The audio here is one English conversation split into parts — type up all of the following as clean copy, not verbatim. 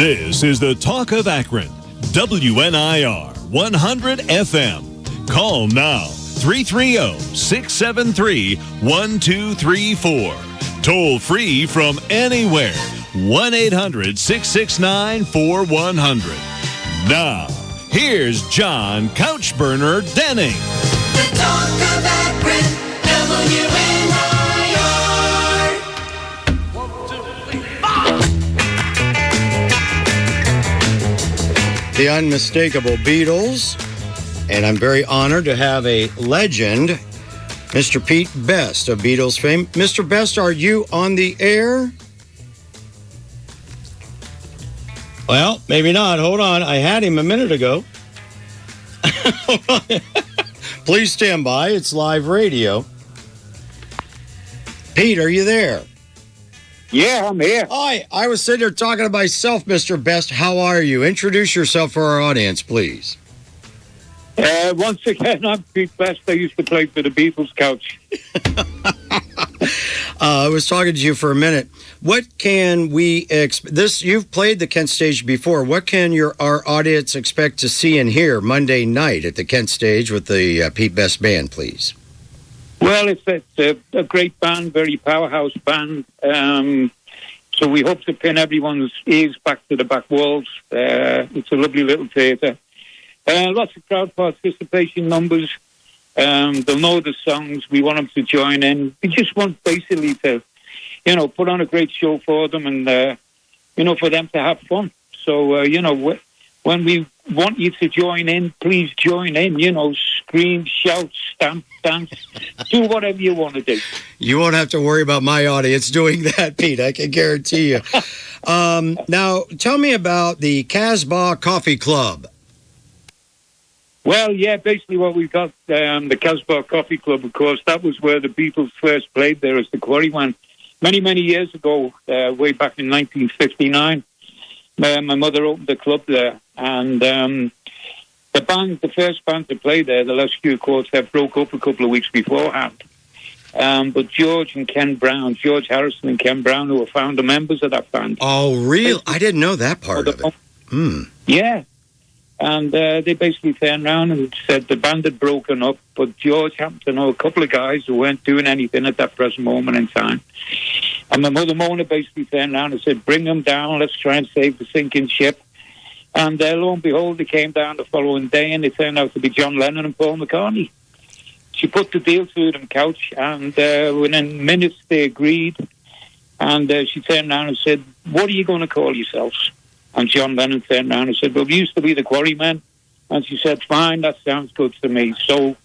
This is the Talk of Akron, WNIR-FM. Call now, 330-673-1234. Toll free from anywhere, 1-800-669-4100. Now, here's John Couchburner Denning. The Talk of Akron, WNIR. 1, 2, 3, 4. The unmistakable Beatles, and I'm very honored to have a legend, Mr. Pete Best of Beatles fame. Mr. Best, are you on the air? Well, maybe not. Hold on. I had him a minute ago. Please stand by. It's live radio. Pete, are you there? Yeah, I'm here. Hi. I was sitting there talking to myself, Mr. Best. How are you? Introduce yourself for our audience, please. Once again, I'm Pete Best. I used to play for the Beatles couch. I was talking to you for a minute. What can we expect? You've played the Kent Stage before. What can our audience expect to see and hear Monday night at the Kent Stage with the Pete Best Band, please? Well, it's a great band, very powerhouse band. So we hope to pin everyone's ears back to the back walls. It's a lovely little theatre. Lots of crowd participation numbers. They'll know the songs. We want them to join in. We just want basically to, put on a great show for them and, for them to have fun. So, when we want you to join in, please join in, scream, shout, stamp, dance, do whatever you want to do. You won't have to worry about my audience doing that, Pete. I can guarantee you. Now, tell me about the Casbah Coffee Club. Well, yeah, basically what we've got, the Casbah Coffee Club, of course, that was where the Beatles first played there as the Quarrymen. Many, many years ago, way back in 1959, my mother opened the club there, and the first band to play there, the last few Quartet, broke up a couple of weeks beforehand. But George Harrison and Ken Brown, who were founder members of that band. Oh, real? I didn't know that part of it. Yeah. And they basically turned around and said the band had broken up, but George happened to know a couple of guys who weren't doing anything at that present moment in time. And my mother Mona basically turned around and said, bring them down, let's try and save the sinking ship. And lo and behold, they came down the following day, and it turned out to be John Lennon and Paul McCartney. She put the deal to them, Couch, and within minutes they agreed. And she turned around and said, what are you going to call yourselves? And John Lennon turned around and said, well, we used to be the Quarrymen. And she said, fine, that sounds good to me. So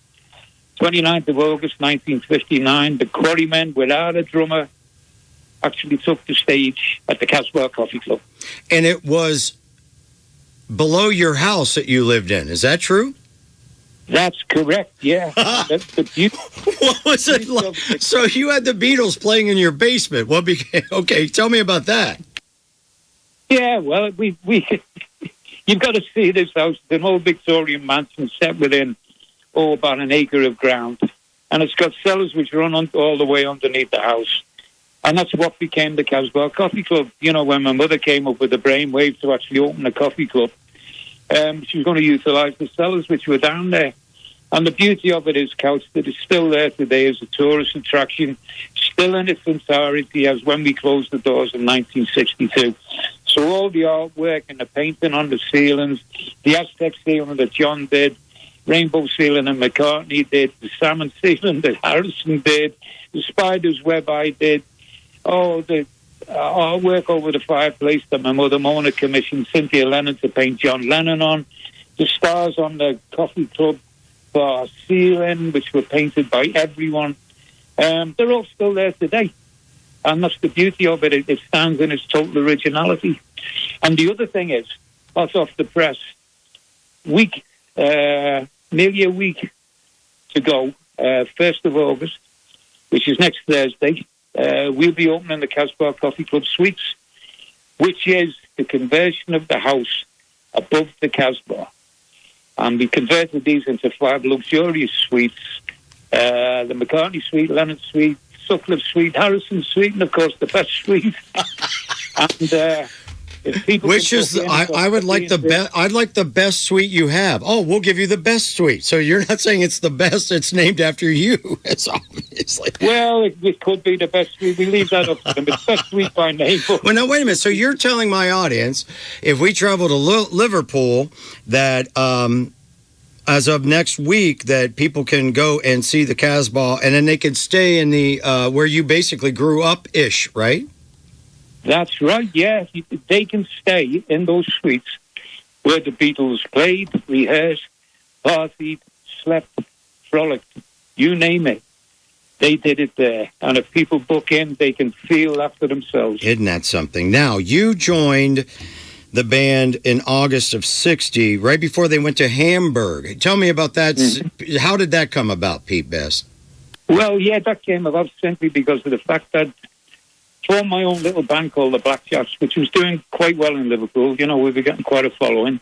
29th of August, 1959, the Quarrymen, without a drummer, actually took the stage at the Casbah Coffee Club. And it was below your house that you lived in. Is that true? That's correct, yeah. That's the beauty. What was it like? So you had the Beatles playing in your basement. Okay, tell me about that. Yeah, well, we you've got to see this house. It's an old Victorian mansion set within, about an acre of ground. And it's got cellars which run all the way underneath the house. And that's what became the Casbah Coffee Club. When my mother came up with the brainwave to actually open a coffee club, she was going to utilise the cellars which were down there. And the beauty of it is, Couch, that it's still there today as a tourist attraction, still in its entirety as when we closed the doors in 1962. So all the artwork and the painting on the ceilings, the Aztec ceiling that John did, rainbow ceiling that McCartney did, the salmon ceiling that Harrison did, the spider's web I did, the artwork over the fireplace that my mother Mona commissioned Cynthia Lennon to paint John Lennon on, the stars on the coffee club bar ceiling, which were painted by everyone. They're all still there today. And that's the beauty of it. It stands in its total originality. And the other thing is, hot off the press, nearly a week to go, 1st of August, which is next Thursday, we'll be opening the Casbah Coffee Club Suites, which is the conversion of the house above the Casbah. And we converted these into 5 luxurious suites, the McCartney suite, Lennon suite, Sutcliffe suite, Harrison suite, and of course the best suite. And If people Which can is, book in, I would like the best. I'd like the best suite you have. Oh, we'll give you the best suite. So you're not saying it's the best. It's named after you. It's obviously. Well, it could be the best suite. We leave that up to them. It's best suite by name. Well, now wait a minute. So you're telling my audience, if we travel to Liverpool, that as of next week, that people can go and see the Casbah, and then they can stay in the where you basically grew up ish, right? That's right, yeah. They can stay in those suites where the Beatles played, rehearsed, partied, slept, frolicked, you name it. They did it there. And if people book in, they can feel that for themselves. Isn't that something? Now, you joined the band in August of 60, right before they went to Hamburg. Tell me about that. Mm-hmm. How did that come about, Pete Best? Well, yeah, that came about simply because of the fact that formed my own little band called the Blackjacks, which was doing quite well in Liverpool. You know, we were getting quite a following.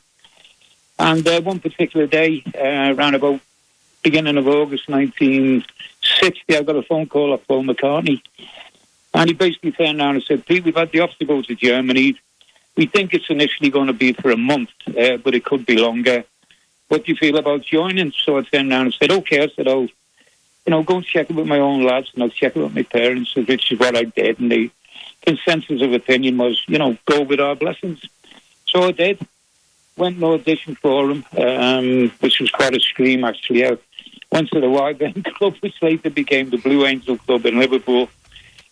And one particular day, around about beginning of August 1960, I got a phone call off Paul McCartney. And he basically turned around and said, Pete, we've had the offer to go to Germany. We think it's initially going to be for a month, but it could be longer. What do you feel about joining? So I turned around and said, okay. I said, I'll go and check it with my own lads, and I'll check it with my parents, which is what I did. And the consensus of opinion was, go with our blessings. So I did. Went and auditioned for them, which was quite a scream, actually. I went to the Wyvern Club, which later became the Blue Angel Club in Liverpool.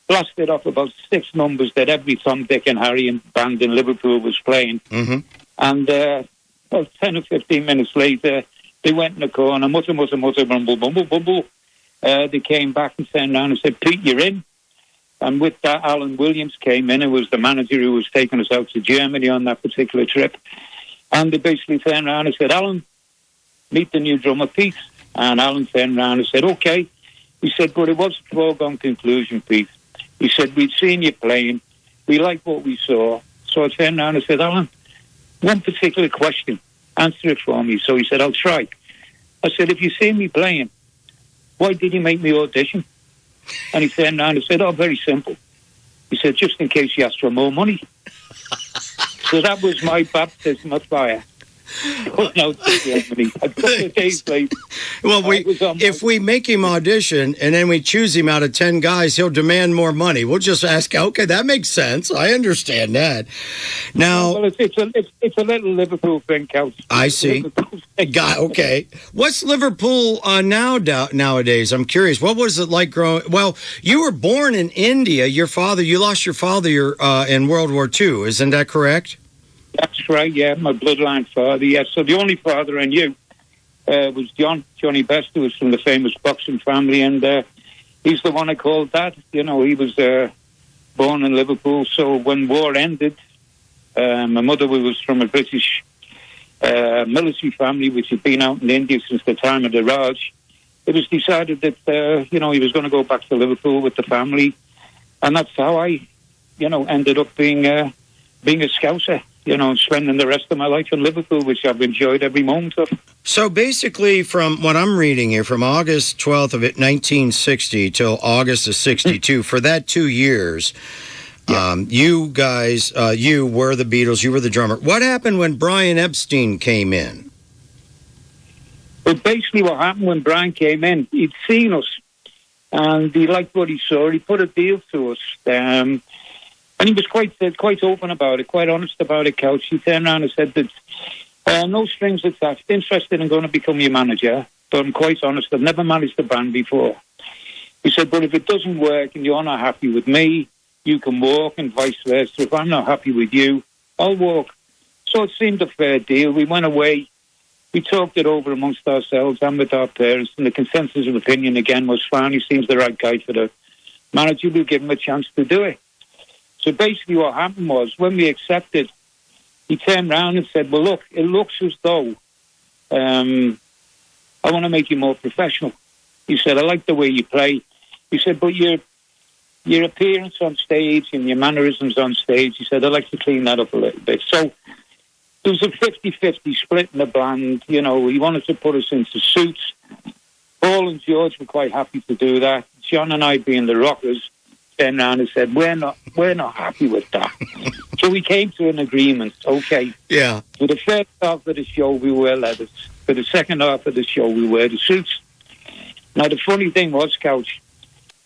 Blasted off about 6 numbers that every Tom, Dick and Harry band in Liverpool was playing. Mm-hmm. And about 10 or 15 minutes later, they went in the corner, mutter, mutter, mutter, bumble, bumble, bumble. They came back and turned around and said, Pete, you're in. And with that, Alan Williams came in, who was the manager who was taking us out to Germany on that particular trip. And they basically turned around and said, Alan, meet the new drummer, Pete. And Alan turned around and said, okay. He said, but it was a foregone conclusion, Pete. He said, we'd seen you playing. We liked what we saw. So I turned around and said, Alan, one particular question. Answer it for me. So he said, I'll try. I said, if you see me playing, why did you make me audition? And he turned around and said, oh, very simple. He said, just in case you ask for more money. So that was my baptism of fire. Going out to Germany. A couple of days later. Well, if we make him audition and then we choose him out of 10 guys, he'll demand more money. We'll just ask, okay, that makes sense. I understand that. Now, well, it's a little Liverpool thing, Couch. I see. Okay. What's Liverpool nowadays? I'm curious. What was it like growing? Well, you were born in India. You lost your father in World War II. Isn't that correct? That's right, yeah, my bloodline father, yes. So the only father I knew was Johnny Best, who was from the famous boxing family, and he's the one I called Dad. He was born in Liverpool, so when war ended, my mother was from a British military family, which had been out in India since the time of the Raj. It was decided that, he was going to go back to Liverpool with the family, and that's how I, ended up being a Scouser. Spending the rest of my life in Liverpool, which I've enjoyed every moment of. So basically, from what I'm reading here, from August 12th of 1960 till August of 62, for that 2 years, you guys, you were the Beatles, you were the drummer. What happened when Brian Epstein came in? Well, basically what happened when Brian came in, he'd seen us, and he liked what he saw. He put a deal to us, and he was quite open about it, quite honest about it, Couch. He turned around and said that no strings attached, interested in going to become your manager, but I'm quite honest, I've never managed a band before. He said, but if it doesn't work and you're not happy with me, you can walk, and vice versa. If I'm not happy with you, I'll walk. So it seemed a fair deal. We went away. We talked it over amongst ourselves and with our parents, and the consensus of opinion again was fine. He seems the right guy for the manager. We'll give him a chance to do it. So basically what happened was, when we accepted, he turned around and said, well, look, it looks as though I want to make you more professional. He said, I like the way you play. He said, but your appearance on stage and your mannerisms on stage, he said, I'd like to clean that up a little bit. So there was a 50-50 split in the band. He wanted to put us into suits. Paul and George were quite happy to do that. John and I, being the rockers, turned around and said, we're not happy with that. So we came to an agreement. Okay. Yeah. For the first half of the show, we wear leathers. For the second half of the show, we wear the suits. Now, the funny thing was, Couch,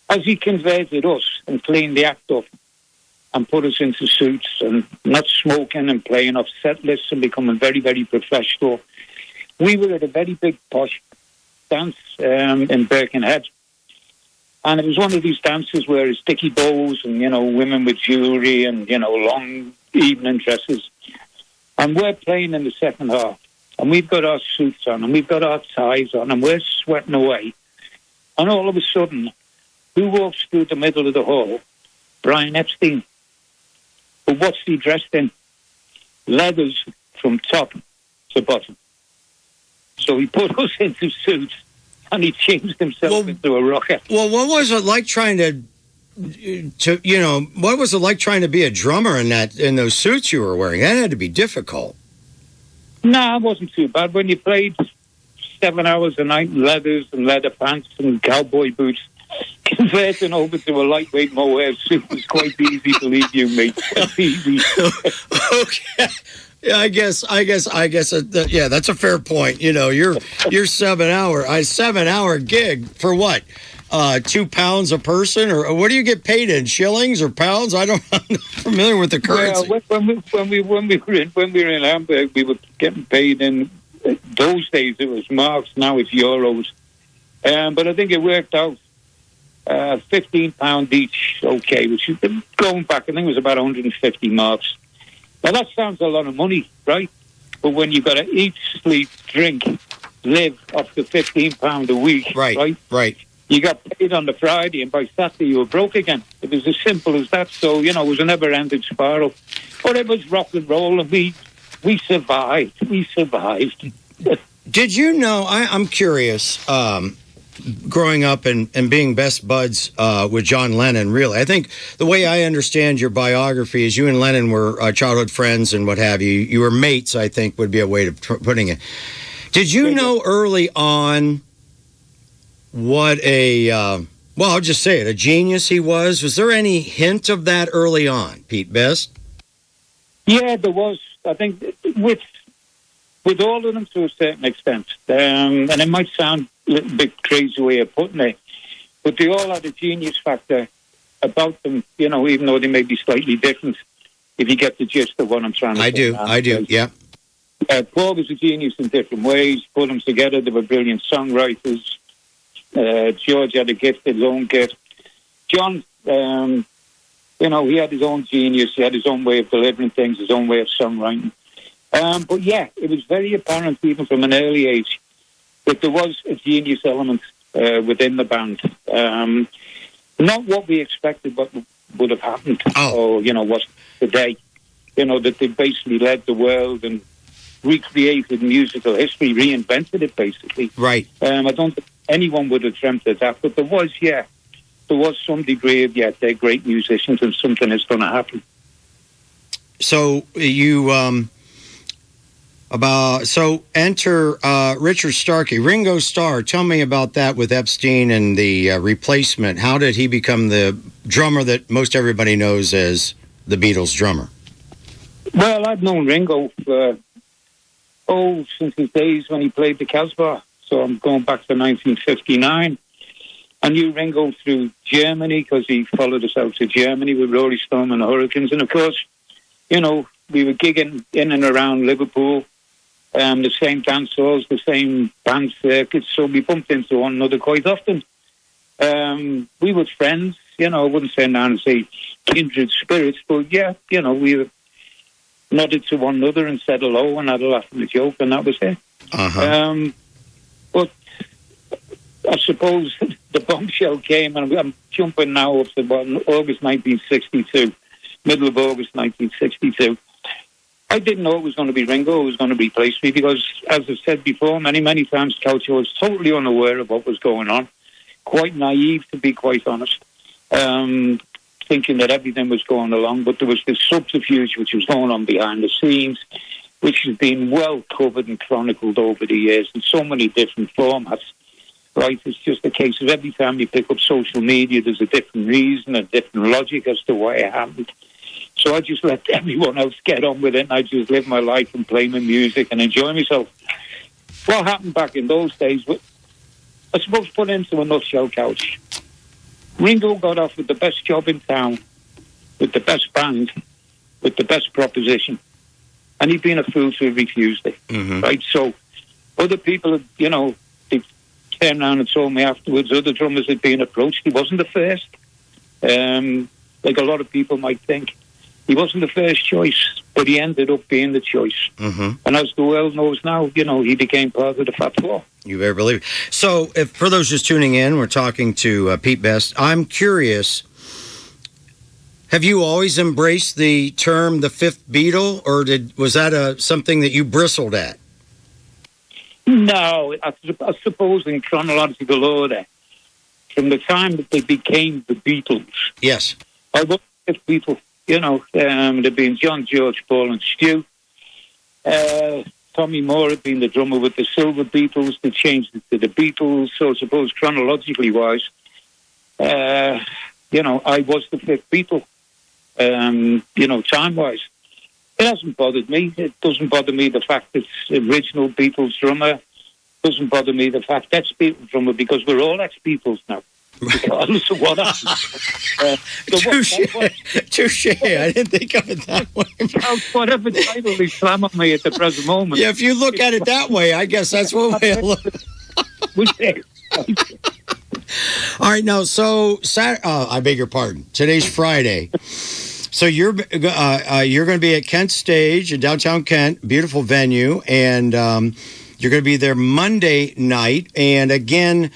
as he converted us and cleaned the act up and put us into suits and not smoking and playing off set lists and becoming very, very professional, we were at a very big posh dance in Birkenhead. And it was one of these dances where it's sticky bows and, women with jewellery and, long evening dresses. And we're playing in the second half. And we've got our suits on and we've got our ties on and we're sweating away. And all of a sudden, who walks through the middle of the hall? Brian Epstein. But what's he dressed in? Leathers from top to bottom. So he put us into suits and he changed himself into a rocker. Well, what was it like trying what was it like trying to be a drummer in those suits you were wearing? That had to be difficult. No, it wasn't too bad. When you played 7 hours a night in leathers and leather pants and cowboy boots, converting over to a lightweight mohair suit was quite easy, believe you me. It's easy. Okay. Yeah, I guess. Yeah, that's a fair point. Your 7 hour gig for what? £2 a person, or what do you get paid in, shillings or pounds? I'm not familiar with the currency. Well, when we were in Hamburg, we were getting paid in those days. It was marks. Now it's euros. But I think it worked out £15 each. Okay, which is going back, I think it was about 150 marks. Now that sounds a lot of money, right? But when you've got to eat, sleep, drink, live off the £15 a week, right. You got paid on the Friday, and by Saturday you were broke again. It was as simple as that. So, it was a never-ending spiral. But it was rock and roll, and we survived. We survived. Did you know, I'm curious, growing up and being best buds with John Lennon, really. I think the way I understand your biography is you and Lennon were childhood friends and what have you. You were mates, I think, would be a way of putting it. Did you know early on what I'll just say it, a genius he was? Was there any hint of that early on, Pete Best? Yeah, there was. I think with all of them to a certain extent. And it might sound a little bit crazy way of putting it, but they all had a genius factor about them, even though they may be slightly different, if you get the gist of what I'm trying to say. I do, yeah. Paul was a genius in different ways, put them together. They were brilliant songwriters. George had a gift, his own gift. John, he had his own genius. He had his own way of delivering things, his own way of songwriting. But yeah, it was very apparent even from an early age that there was a genius element within the band. Not what we expected, but would have happened, or was today. That they basically led the world and recreated musical history, reinvented it basically. Right. I don't think anyone would have dreamt of that, but there was some degree of they're great musicians and something is going to happen. So you enter Richard Starkey, Ringo Starr. Tell me about that with Epstein and the replacement. How did he become the drummer that most everybody knows as the Beatles drummer? Well, I've known Ringo since his days when he played the Casbah. So I'm going back to 1959. I knew Ringo through Germany because he followed us out to Germany with Rory Storm and the Hurricanes. And of course, we were gigging in and around Liverpool, the same dance halls, the same band circuits. So we bumped into one another quite often. We were friends, I wouldn't say now and say kindred spirits, but we were nodded to one another and said hello and had a laugh and a joke, and that was it. Uh-huh. But I suppose the bombshell came, and I'm jumping now up to August 1962, middle of August 1962. I didn't know it was going to be Ringo who was going to replace me because, as I've said before, many, many times, Couch, I was totally unaware of what was going on. Quite naive, to be quite honest. Thinking that everything was going along, but there was this subterfuge which was going on behind the scenes, which has been well covered and chronicled over the years in so many different formats. right? It's just a case of every time you pick up social media, there's a different reason, a different logic as to why it happened. So I just let everyone else get on with it, and I just live my life and play my music and enjoy myself. What happened back in those days, I suppose, put into a nutshell, Couch. Ringo got off with the best job in town, with the best band, with the best proposition, and he'd been a fool to have refused it, right? So other people, you know, they turned around and told me afterwards, other drummers had been approached. He wasn't the first, like a lot of people might think. He wasn't the first choice, but he ended up being the choice. And as the world knows now, you know, he became part of the Fab Five. You better believe it. So, if for those just tuning in, we're talking to Pete Best. I'm curious, have you always embraced the term the fifth Beatle, or was that something that you bristled at? No, I suppose in chronological order, from the time that they became the Beatles. Yes. I was the fifth Beatle. You know, there'd been John, George, Paul and Stu. Tommy Moore had been the drummer with the Silver Beatles. They changed it to the Beatles. So I suppose chronologically wise, you know, I was the fifth Beatle, you know, time-wise. It hasn't bothered me. It doesn't bother me the fact it's original Beatles drummer. It doesn't bother me the fact that's Beatles drummer, because we're all ex-Beatles now. Regardless of what happens. Touche. I didn't think of it that way. Whatever title they slam at me at the present moment. Yeah, if you look at it that way, I guess that's what we look. All right, now, so I beg your pardon. Today's Friday. So you're going to be at Kent Stage in downtown Kent, beautiful venue, and you're going to be there Monday night. And again,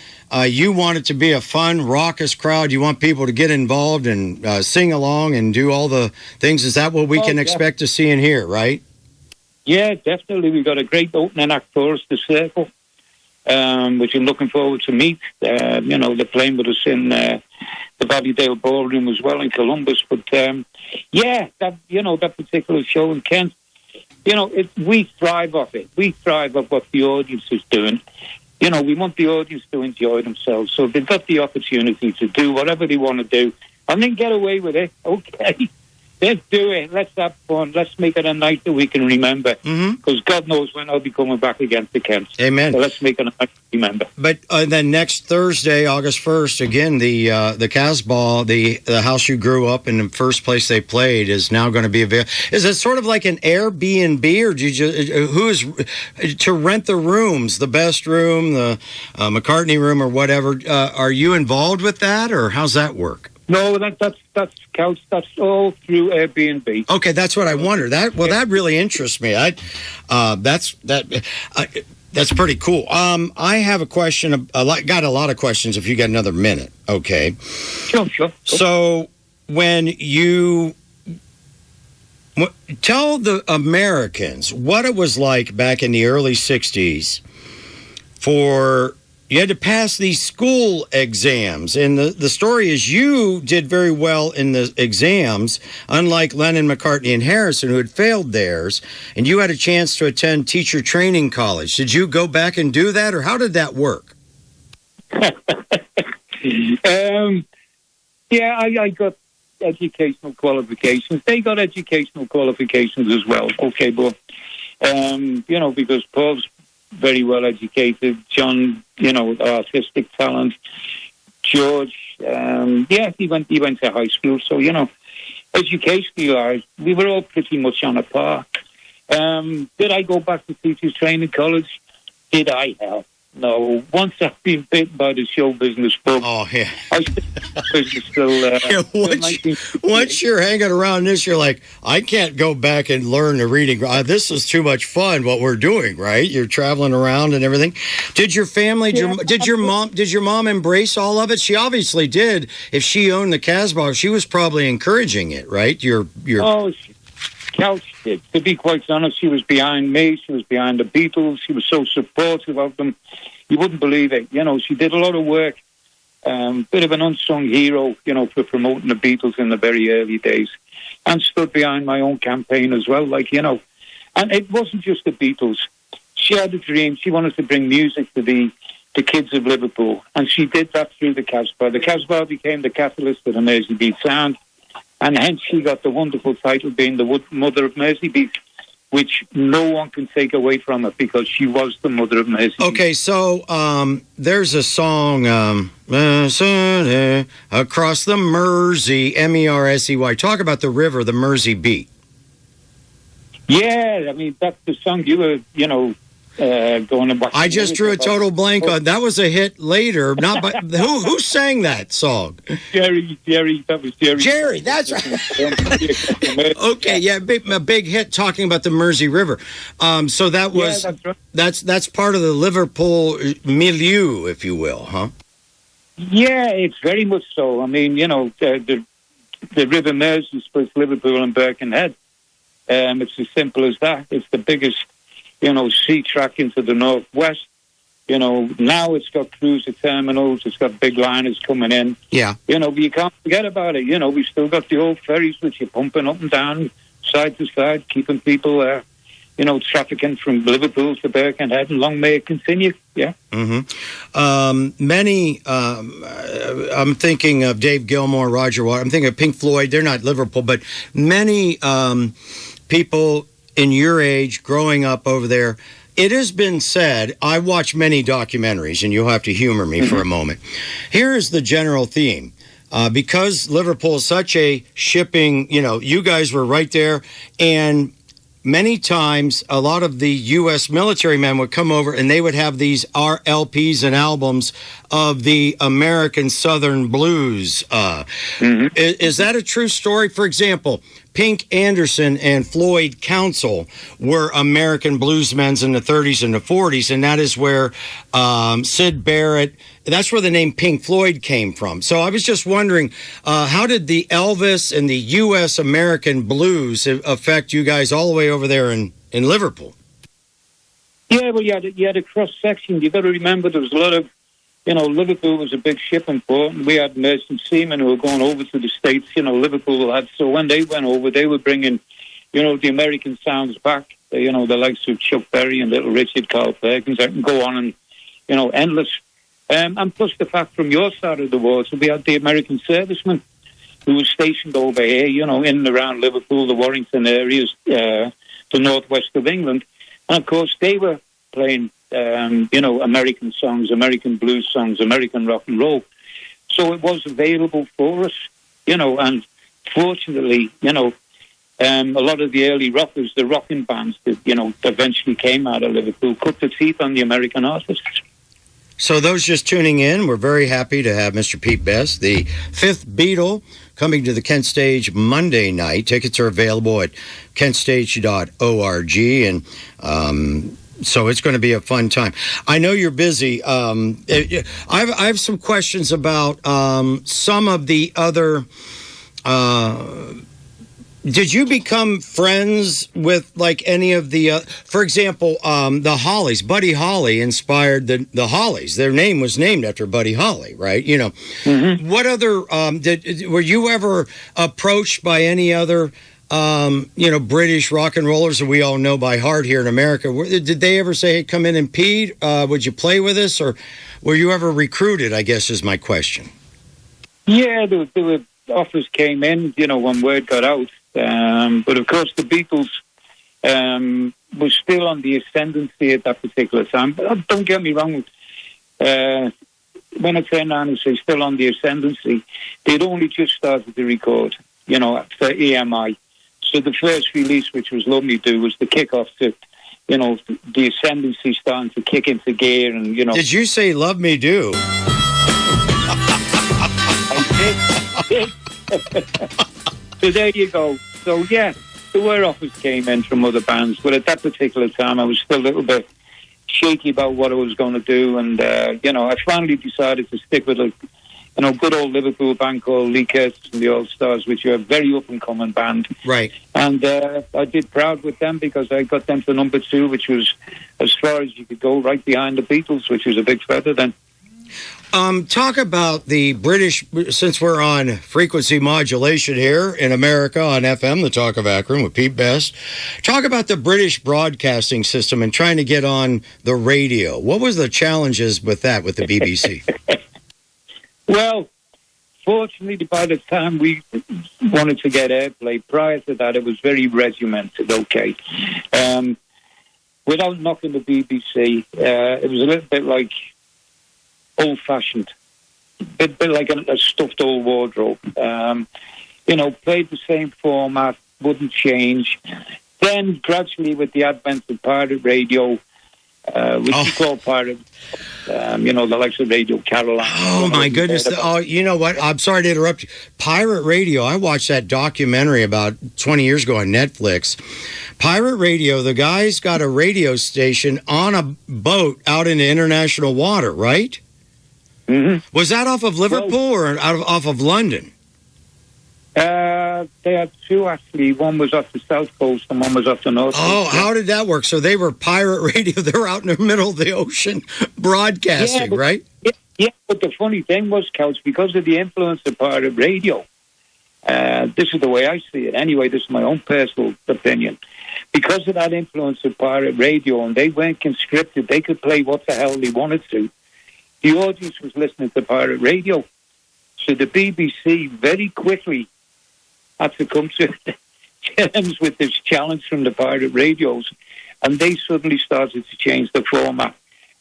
you want it to be a fun, raucous crowd. You want people to get involved and sing along and do all the things. Is that what we can expect to see and hear, right? Yeah, definitely. We've got a great opening act for us, The Circle, which I'm looking forward to meet. You know, they're playing with us in the Valleydale Ballroom as well in Columbus. But, yeah, that particular show in Kent, you know, we thrive off it. We thrive off what the audience is doing. You know, we want the audience to enjoy themselves. So they've got the opportunity to do whatever they want to do and then get away with it. Okay, let's do it. Let's have fun. Let's make it a night that we can remember. Because God knows when I'll be coming back again to Kent. Amen. So let's make it a night to remember. But then next Thursday, August 1st, again, the Casbah, the house you grew up in, the first place they played, is now going to be available. Is it sort of like an Airbnb, or do you just, to rent the rooms, the Best room, the McCartney room, or whatever? Are you involved with that, or how's that work? No, that's Couch. That's all through Airbnb. Okay, that's what I wonder. That really interests me. That's pretty cool. I have a question. Got a lot of questions. If you got another minute, okay. Sure. So when you tell the Americans what it was like back in the early '60s for. You had to pass these school exams, and the story is you did very well in the exams, unlike Lennon, McCartney, and Harrison, who had failed theirs, and you had a chance to attend teacher training college. Did you go back and do that, or how did that work? Yeah, I got educational qualifications. They got educational qualifications as well. Okay, but, you know, because Paul's very well educated. John, you know, artistic talent. George, he went to high school. So, you know, educationally, we were all pretty much on a par. Did I go back to teachers training college? Did I? Hell, no. Once I've been bitten by the show business bug. Oh, yeah. I once you're hanging around this, you're like, I can't go back and learn the reading. This is too much fun, what we're doing, right? You're traveling around and everything. Did your family, did your mom embrace all of it? She obviously did. If she owned the Casbah, she was probably encouraging it, right? Couch, to be quite honest, she was behind me. She was behind the Beatles. She was so supportive of them. You wouldn't believe it. You know, she did a lot of work. Bit of an unsung hero, you know, for promoting the Beatles in the very early days, and stood behind my own campaign as well. Like, you know, and it wasn't just the Beatles. She had a dream. She wanted to bring music to the the kids of Liverpool. And she did that through the Casbah. The Casbah became the catalyst of the Merseybeat sound, and hence she got the wonderful title being the mother of Merseybeat, which no one can take away from her because she was the mother of Merseybeat. Okay, so there's a song, Across the Mersey, Mersey. Talk about the river, the Merseybeat. Yeah, I mean, that's the song you were, going to watch. I just drew a total blank on. That was a hit later. Not by, who sang that song? Jerry, that was Jerry. Jerry, that's right. Okay, yeah, a big hit talking about the Mersey River. So that was that's part of the Liverpool milieu, if you will, huh? Yeah, it's very much so. I mean, the River Mersey splits Liverpool and Birkenhead. It's as simple as that. It's the biggest, sea track into the northwest. Now it's got cruiser terminals. It's got big liners coming in. Yeah. But you can't forget about it. We've still got the old ferries which are pumping up and down, side to side, keeping people, trafficking from Liverpool to Birkenhead, and long may it continue. Yeah. Mm-hmm. I'm thinking of Dave Gilmour, Roger Waters. I'm thinking of Pink Floyd. They're not Liverpool, but many people in your age growing up over there. It has been said, I watch many documentaries, and you'll have to humor me for a moment. Here is the general theme. Because Liverpool is such a shipping, you guys were right there, and many times a lot of the U.S. military men would come over and they would have these LPs and albums of the American Southern blues. Is that a true story? For example, Pink Anderson and Floyd Council were American bluesmen in the 30s and the 40s, and that is where Syd Barrett, that's where the name Pink Floyd came from. So I was just wondering, how did the Elvis and the U.S. American blues affect you guys all the way over there in Liverpool? Yeah, well, you had a cross-section. You've got to remember there was a lot of, Liverpool was a big shipping port, and we had merchant seamen who were going over to the States. Liverpool had, so when they went over, they were bringing, the American sounds back. The likes of Chuck Berry and Little Richard, Carl Perkins. I can go on and, endless. And plus the fact from your side of the water, we had the American servicemen who were stationed over here, in and around Liverpool, the Warrington areas, the northwest of England. And, of course, they were playing, American songs, American blues songs, American rock and roll. So it was available for us, and fortunately, a lot of the early rockers, the rocking bands that, eventually came out of Liverpool, cut the teeth on the American artists. So those just tuning in, we're very happy to have Mr. Pete Best, the fifth Beatle, coming to the Kent Stage Monday night. Tickets are available at kentstage.org, and so it's going to be a fun time. I know you're busy. I have some questions about some of the other... did you become friends with any of the, for example, the Hollies? Buddy Holly inspired the Hollies. Their name was named after Buddy Holly, right? Mm-hmm. What other, were you ever approached by any other, British rock and rollers that we all know by heart here in America? Did they ever say, hey, come in and Pete, would you play with us? Or were you ever recruited, I guess is my question. Yeah, there were offers came in, when word got out. But of course, the Beatles were still on the ascendancy at that particular time. But don't get me wrong. When I turn around and say still on the ascendancy, they'd only just started to record, for EMI. So the first release, which was Love Me Do, was the kickoff to, the ascendancy starting to kick into gear. And Did you say Love Me Do? I did. So there you go. So yeah, there were offers came in from other bands, but at that particular time I was still a little bit shaky about what I was going to do, and I finally decided to stick with a good old Liverpool band called Lee Curtis and the All Stars, which are a very up and coming band. Right. And I did proud with them because I got them to number 2, which was as far as you could go, right behind the Beatles, which was a big feather then. Talk about the British, since we're on frequency modulation here in America on FM, the Talk of Akron with Pete Best. Talk about the British broadcasting system and trying to get on the radio. What was the challenges with that with the BBC? Well, fortunately, by the time we wanted to get airplay, prior to that, it was very regimented, okay. Without knocking the BBC, it was a little bit like old-fashioned, bit like a stuffed old wardrobe. Played the same format, wouldn't change. Then, gradually, with the advent of pirate radio, which we call pirate, the likes of Radio Caroline. Oh, my goodness. Oh, you know what? I'm sorry to interrupt you. Pirate radio, I watched that documentary about 20 years ago on Netflix. Pirate radio, the guy's got a radio station on a boat out in international water, right? Mm-hmm. Was that off of Liverpool or off of London? They had two, actually. One was off the south coast and one was off the north coast. Oh, how did that work? So they were pirate radio. They were out in the middle of the ocean broadcasting, right? Yeah, but the funny thing was, Couch, because of the influence of pirate radio, this is the way I see it. Anyway, this is my own personal opinion. Because of that influence of pirate radio, and they weren't conscripted, they could play what the hell they wanted to. The audience was listening to pirate radio. So the BBC very quickly had to come to terms with this challenge from the pirate radios. And they suddenly started to change the format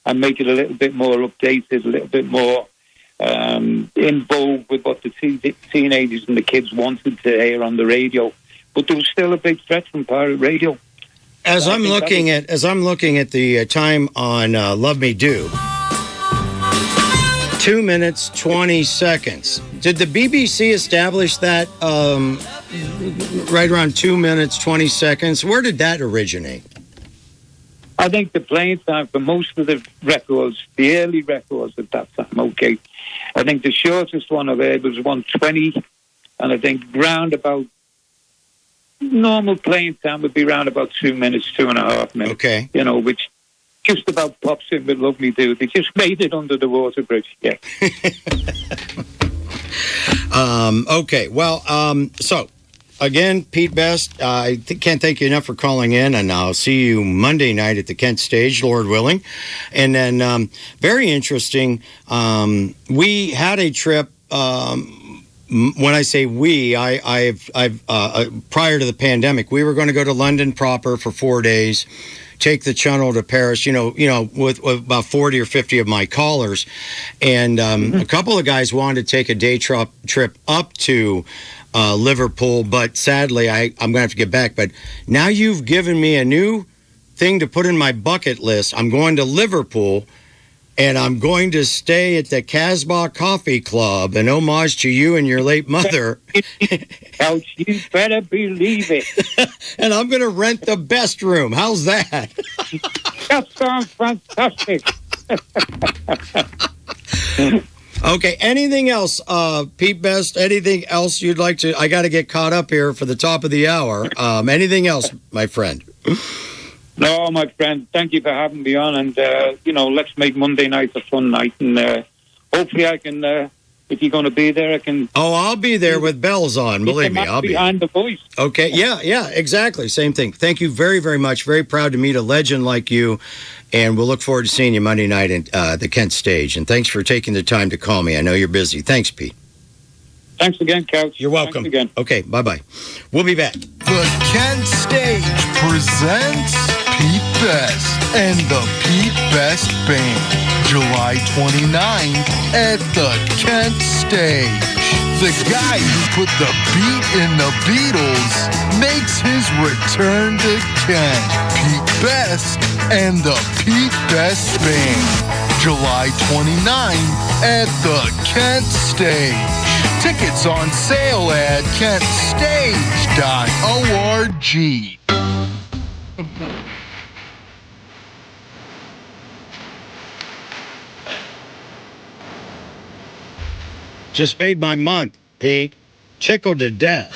and make it a little bit more updated, a little bit more in vogue with what the teenagers and the kids wanted to hear on the radio. But there was still a big threat from pirate radio. As I'm looking at the time on Love Me Do, 2 minutes, 20 seconds. Did the BBC establish that right around 2 minutes, 20 seconds? Where did that originate? I think the playing time for most of the records, the early records at that time, okay. I think the shortest one I've heard was 120, and I think round about normal playing time would be around about 2 minutes, 2.5 minutes. Okay. Which just about pops in with Love Me Do. They just made it under the water bridge, yeah. Okay, well, so, again, Pete Best, I can't thank you enough for calling in, and I'll see you Monday night at the Kent Stage, Lord willing. And then, very interesting, we had a trip, when I say we, I've prior to the pandemic, we were going to go to London proper for 4 days, take the Channel to Paris, with about 40 or 50 of my callers. And a couple of guys wanted to take a day trip up to Liverpool, but sadly, I'm going to have to get back. But now you've given me a new thing to put in my bucket list. I'm going to Liverpool, and I'm going to stay at the Casbah Coffee Club in homage to you and your late mother. Couch, you better believe it. And I'm going to rent the best room. How's that? That sounds fantastic. Okay, anything else, Pete Best? Anything else you'd like to... I got to get caught up here for the top of the hour. Anything else, my friend? No, my friend, thank you for having me on. And, let's make Monday night a fun night. And hopefully I can, if you're going to be there, I can... Oh, I'll be there with bells on. Believe me, I'll be behind the voice. Okay, yeah, exactly. Same thing. Thank you very, very much. Very proud to meet a legend like you. And we'll look forward to seeing you Monday night at the Kent Stage. And thanks for taking the time to call me. I know you're busy. Thanks, Pete. Thanks again, Couch. You're welcome. Thanks again. Okay, bye-bye. We'll be back. The Kent Stage presents Pete Best and the Pete Best Band, July 29th at the Kent Stage. The guy who put the beat in the Beatles makes his return to Kent. Pete Best and the Pete Best Band, July 29th at the Kent Stage. Tickets on sale at kentstage.org. Just made my month, Pete. Tickled to death.